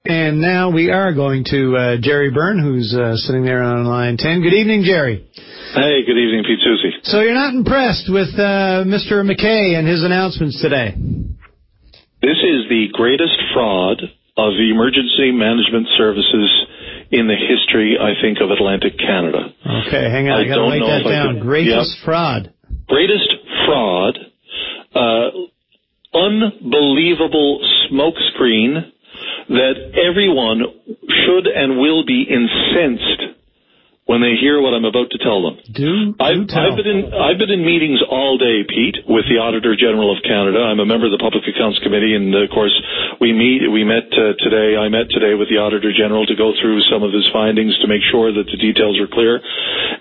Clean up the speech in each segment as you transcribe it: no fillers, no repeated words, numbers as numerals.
And now we are going to Gerry Byrne, who's sitting there on line 10. Good evening, Gerry. Hey, good evening, Pete Susie. So you're not impressed with Mr. MacKay and his announcements today? This is the greatest fraud of emergency management services in the history, I think, of Atlantic Canada. Okay, hang on. I got to write that down. Greatest fraud. Greatest fraud. Unbelievable smokescreen that everyone should and will be incensed when they hear what I'm about to tell them. I've been in meetings all day, Pete, with the Auditor General of Canada. I'm a member of the Public Accounts Committee, and of course I met today with the Auditor General to go through some of his findings to make sure that the details are clear.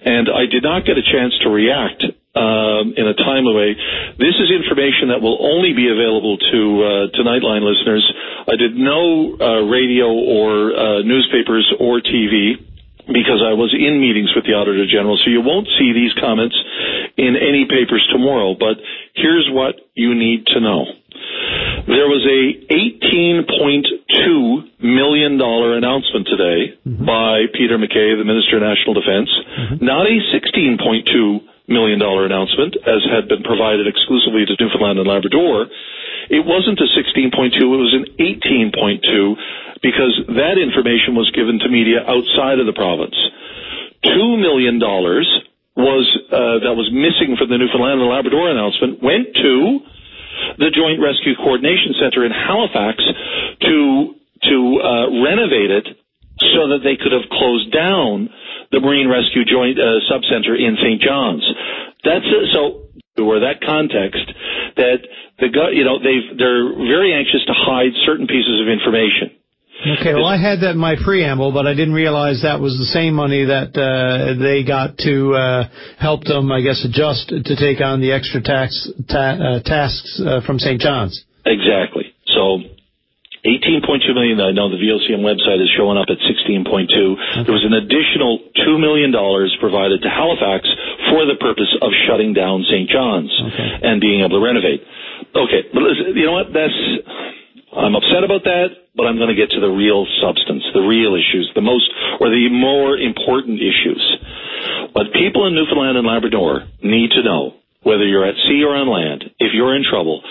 And I did not get a chance to react in a timely way. This is information that will only be available to Nightline listeners. I did no radio or newspapers or TV, because I was in meetings with the Auditor General, so you won't see these comments in any papers tomorrow, but here's what you need to know. There was a $18.2 million announcement today by Peter MacKay, the Minister of National Defence, not a $16.2 million announcement, as had been provided exclusively to Newfoundland and Labrador. It wasn't a 16.2, it was an 18.2, because that information was given to media outside of the province. $2 million that was missing from the Newfoundland and Labrador announcement went to the Joint Rescue Coordination Centre in Halifax to renovate it so that they could have closed down the Marine Rescue Joint Subcenter in St. John's. Or that context that they're very anxious to hide certain pieces of information. Okay, well, I had that in my preamble, but I didn't realize that was the same money that they got to help them, I guess, adjust to take on the extra tasks from St. John's. Exactly. So $18.2 million. I know the VOCM website is showing up at $16.2. Okay. There was an additional $2 million provided to Halifax for the purpose of shutting down St. John's and being able to renovate. Okay, but you know what? I'm upset about that, but I'm going to get to the real substance, the real issues, the more important issues. What people in Newfoundland and Labrador need to know, whether you're at sea or on land, if you're in trouble,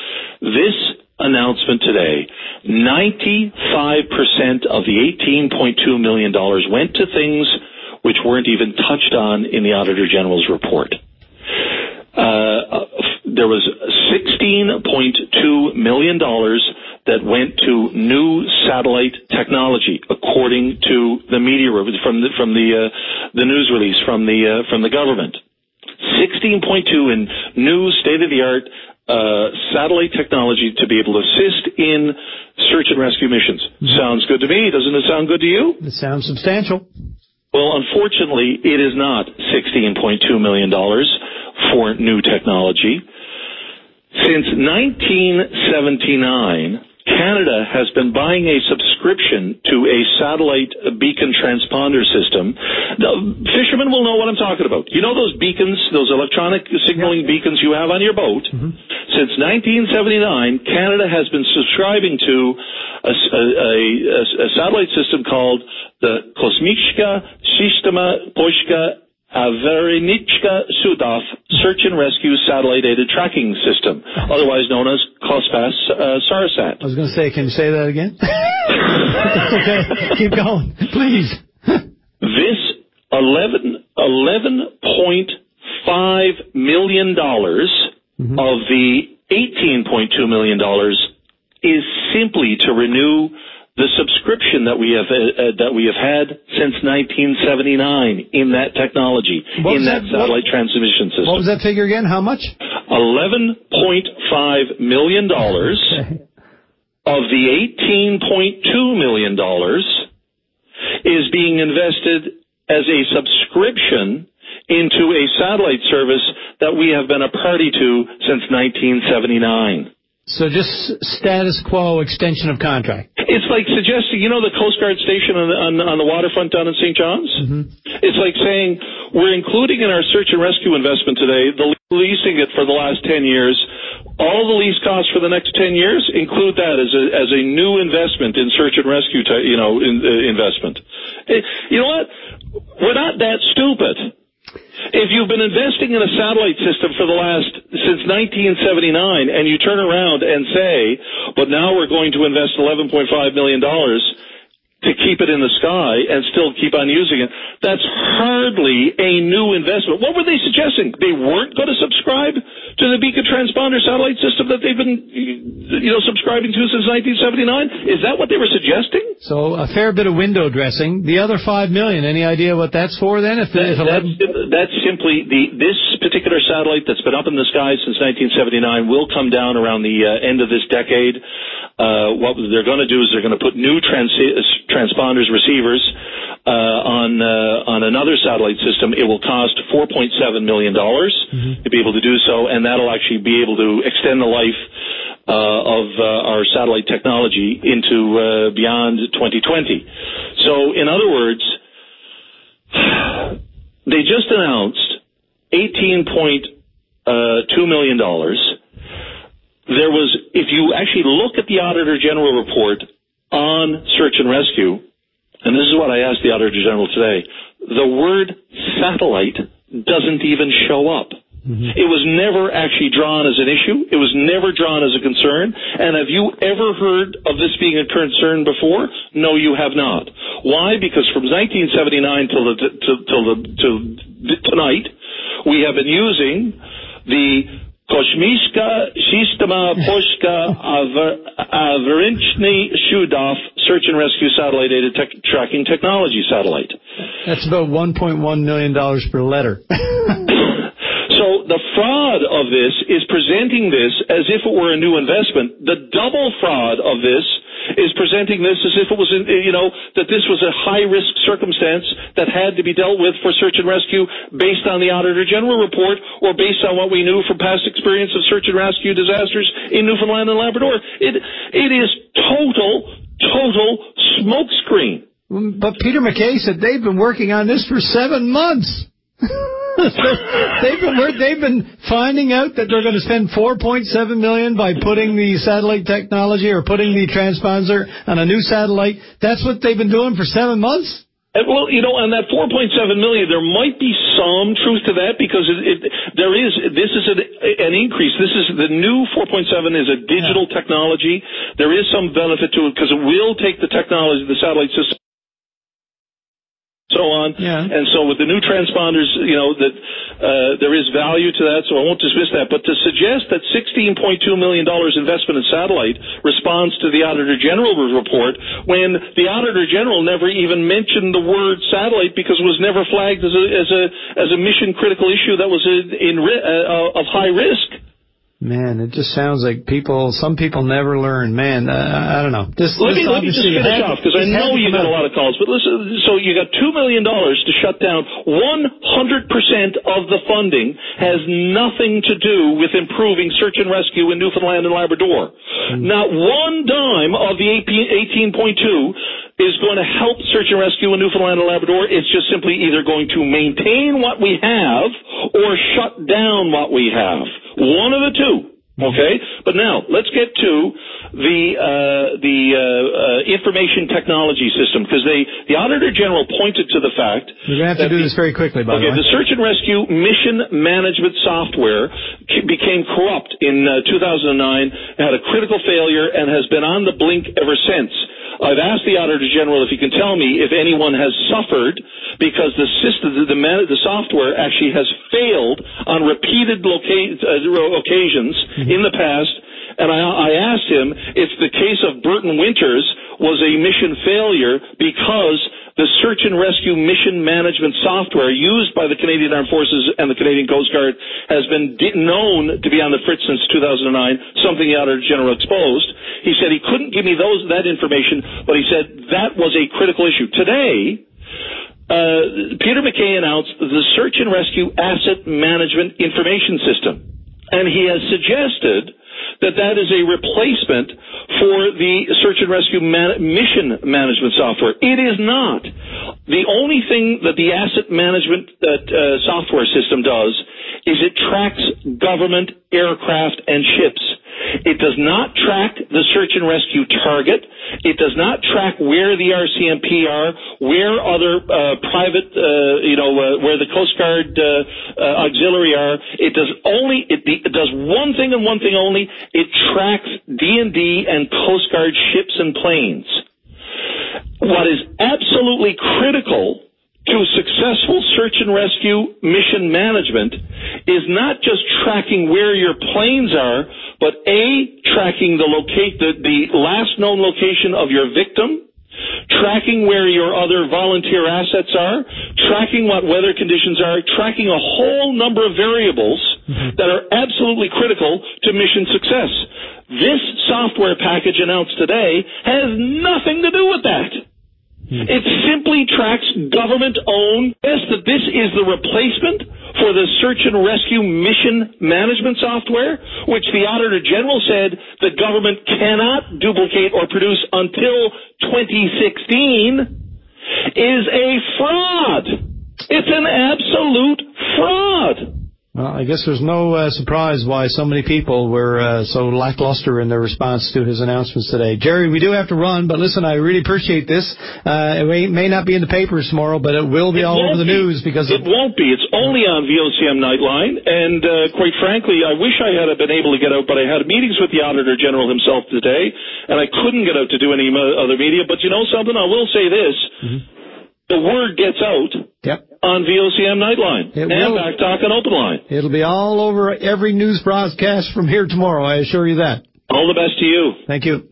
this announcement today, 95% of the $18.2 million went to things which weren't even touched on in the Auditor General's report. There was $16.2 million that went to new satellite technology, according to the media from the news release from the government. 16.2 in new state-of-the-art satellite technology to be able to assist in search and rescue missions. Sounds good to me. Doesn't it sound good to you? It sounds substantial. Well, unfortunately, it is not $16.2 million for new technology. Since 1979, Canada has been buying a subscription to a satellite beacon transponder system. Now, fishermen will know what I'm talking about. You know those beacons, those electronic signaling beacons you have on your boat? Since 1979, Canada has been subscribing to a satellite system called the Kosmiczka Sistema Polska Averiniczka Sudow Search and Rescue Satellite-Aided Tracking System, otherwise known as COSPAS SARSAT. I was going to say, can you say that again? Okay, keep going, please. This $11.5 million of the $18.2 million is simply to renew the subscription that we have had since 1979 in that technology, satellite transmission system. What was that figure again? How much? $11.5 million of the $18.2 million is being invested as a subscription into a satellite service that we have been a party to since 1979. So just status quo extension of contract. It's like suggesting, you know, the Coast Guard station on the waterfront down in St. John's? It's like saying we're including in our search and rescue investment today, the leasing it for the last 10 years, all the lease costs for the next 10 years, include that as a new investment in search and rescue, investment. You know what? We're not that stupid. If you've been investing in a satellite system since 1979, and you turn around and say, but now we're going to invest $11.5 million to keep it in the sky and still keep on using it, that's hardly a new investment. What were they suggesting? They weren't going to subscribe to the Beacon transponder satellite system that they've been, subscribing to since 1979? Is that what they were suggesting? So a fair bit of window dressing. The other $5 million, any idea what that's for then? That's simply this particular satellite that's been up in the sky since 1979 will come down around the end of this decade. What they're going to do is they're going to put new transponders, receivers on another satellite system. It will cost $4.7 million to be able to do so, and that'll actually be able to extend the life of our satellite technology into beyond 2020. So, in other words, they just announced $18.2 million. There was, if you actually look at the Auditor General report on search and rescue, and this is what I asked the Auditor General today, the word satellite doesn't even show up. It was never actually drawn as an issue. It was never drawn as a concern. And have you ever heard of this being a concern before? No, you have not. Why? Because from 1979 till tonight, we have been using the Kosmiska Sistema Polska Averynchny Shudov search and rescue satellite tracking technology satellite. That's about $1.1 million per letter. So the fraud of this is presenting this as if it were a new investment. The double fraud of this is presenting this as if it was, that this was a high-risk circumstance that had to be dealt with for search and rescue based on the Auditor General report or based on what we knew from past experience of search and rescue disasters in Newfoundland and Labrador. It is total smokescreen. But Peter MacKay said they've been working on this for 7 months. They've been finding out that they're going to spend $4.7 million by putting the satellite technology or putting the transponder on a new satellite. That's what they've been doing for 7 months. Well, and that $4.7 million, there might be some truth to that because this is an increase. This is the new 4.7 is a digital technology. There is some benefit to it because it will take the technology, the satellite system, so on. And so with the new transponders, there is value to that, so I won't dismiss that. But to suggest that $16.2 million investment in satellite responds to the Auditor General report when the Auditor General never even mentioned the word satellite because it was never flagged as a mission critical issue that was of high risk. Man, it just sounds like some people never learn. Man, I don't know. Let me just finish off, because I know you got a lot of calls. But listen, so you got $2 million to shut down. 100% of the funding has nothing to do with improving search and rescue in Newfoundland and Labrador. Not one dime of the 18.2 is going to help search and rescue in Newfoundland and Labrador. It's just simply either going to maintain what we have or shut down what we have. One of the two. Okay? But now, let's get to the information technology system, because the Auditor General pointed to the fact... We're going to have to do this very quickly, by the way. The search and rescue mission management software became corrupt in 2009, had a critical failure, and has been on the blink ever since. I've asked the Auditor General if he can tell me if anyone has suffered because the system, the software actually has failed on repeated occasions in the past. And I asked him if the case of Burton Winters was a mission failure because the search and rescue mission management software used by the Canadian Armed Forces and the Canadian Coast Guard has been known to be on the fritz since 2009, something the Auditor General exposed. He said he couldn't give me that information, but he said that was a critical issue. Today, Peter MacKay announced the Search and Rescue Asset Management Information System, and he has suggested that is a replacement for the search and rescue mission management software. It is not. The only thing that the asset management software system does is it tracks government aircraft and ships. It does not track the search and rescue target. It does not track where the RCMP are, where other private, where the Coast Guard auxiliary are. It does one thing and one thing only. It tracks D&D and Coast Guard ships and planes. What is absolutely critical to successful search and rescue mission management is not just tracking where your planes are, but tracking the last known location of your victim, tracking where your other volunteer assets are, tracking what weather conditions are, tracking a whole number of variables that are absolutely critical to mission success. This software package announced today has nothing to do with that. It simply tracks government-owned. Yes, that this is the replacement for the search and rescue mission management software, which the Auditor General said the government cannot duplicate or produce until 2016, is a fraud. It's an absolute fraud. Well, I guess there's no surprise why so many people were so lackluster in their response to his announcements today. Gerry, we do have to run, but listen, I really appreciate this. It may not be in the papers tomorrow, but it will be all over the news because it won't be. It's only on VOCM Nightline, and quite frankly, I wish I had been able to get out, but I had meetings with the Auditor General himself today, and I couldn't get out to do any other media. But you know something? I will say this. The word gets out on VOCM Nightline and Back Talk and Open Line. It'll be all over every news broadcast from here tomorrow, I assure you that. All the best to you. Thank you.